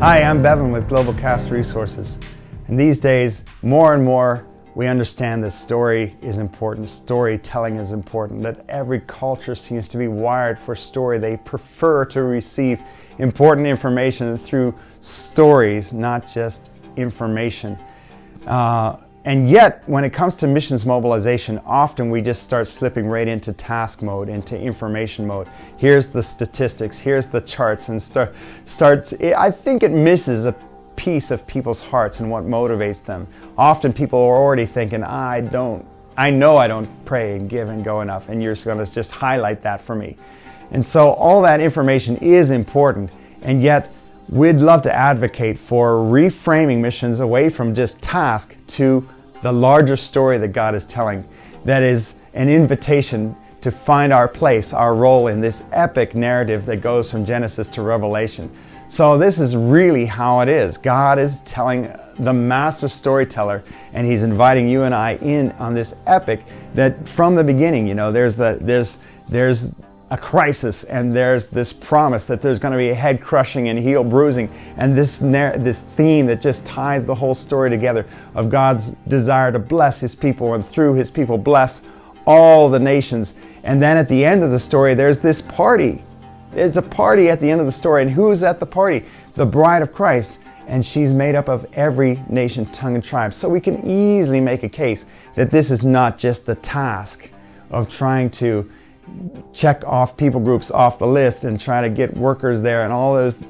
Hi, I'm Bevan with Global Cast Resources. And these days, more and more, we understand that story is important, storytelling is important, that every culture seems to be wired for story. They prefer to receive important information through stories, not just information. And yet, when it comes to missions mobilization, often we just start slipping right into task mode, into information mode. Here's the statistics, here's the charts, and I think it misses a piece of people's hearts and what motivates them. Often people are already thinking, I know I don't pray and give and go enough, and you're going to just highlight that for me. And so all that information is important, and yet we'd love to advocate for reframing missions away from just task to the larger story that God is telling. That is an invitation to find our place, our role in this epic narrative that goes from Genesis to Revelation. So this is really how it is. God is telling the master storyteller, and He's inviting you and I in on this epic that from the beginning, there's a crisis, and there's this promise that there's going to be a head crushing and heel bruising, and this theme that just ties the whole story together of God's desire to bless His people, and through His people bless all the nations. And then at the end of the story, there's this party. There's a party at the end of the story, and who's at the party? The bride of Christ, and she's made up of every nation, tongue, and tribe. So we can easily make a case that this is not just the task of trying to check off people groups off the list and try to get workers there and all those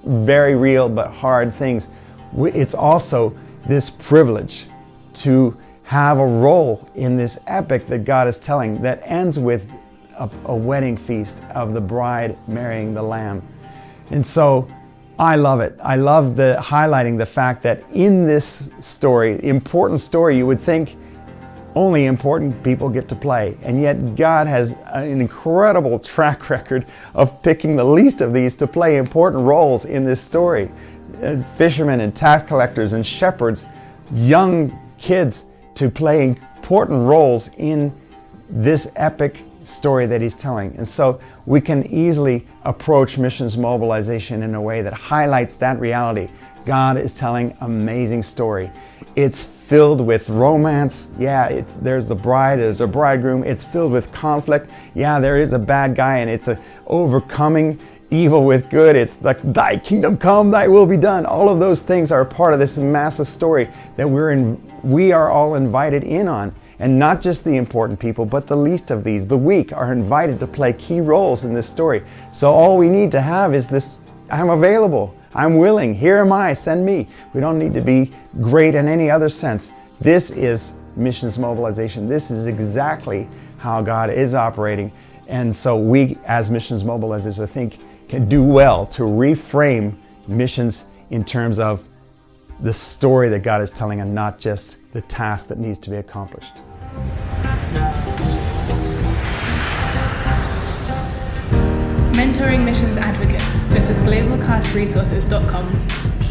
very real but hard things. It's also this privilege to have a role in this epic that God is telling that ends with a wedding feast of the bride marrying the Lamb. And so I love it. I love highlighting the fact that in this story, important story, you would think only important people get to play. And yet God has an incredible track record of picking the least of these to play important roles in this story. Fishermen and tax collectors and shepherds, young kids to play important roles in this epic story that He's telling. And so we can easily approach missions mobilization in a way that highlights that reality. God is telling an amazing story. It's filled with romance. Yeah, there's the bride, there's a bridegroom. It's filled with conflict. Yeah, there is a bad guy, and it's overcoming evil with good. It's like, thy kingdom come, thy will be done. All of those things are a part of this massive story that we are all invited in on. And not just the important people, but the least of these, the weak, are invited to play key roles in this story. So all we need to have is this: I'm available, I'm willing, here am I, send me. We don't need to be great in any other sense. This is missions mobilization. This is exactly how God is operating. And so we, as missions mobilizers, I think, can do well to reframe missions in terms of the story that God is telling, and not just the task that needs to be accomplished. Mentoring missions advocates. This is globalcastresources.com.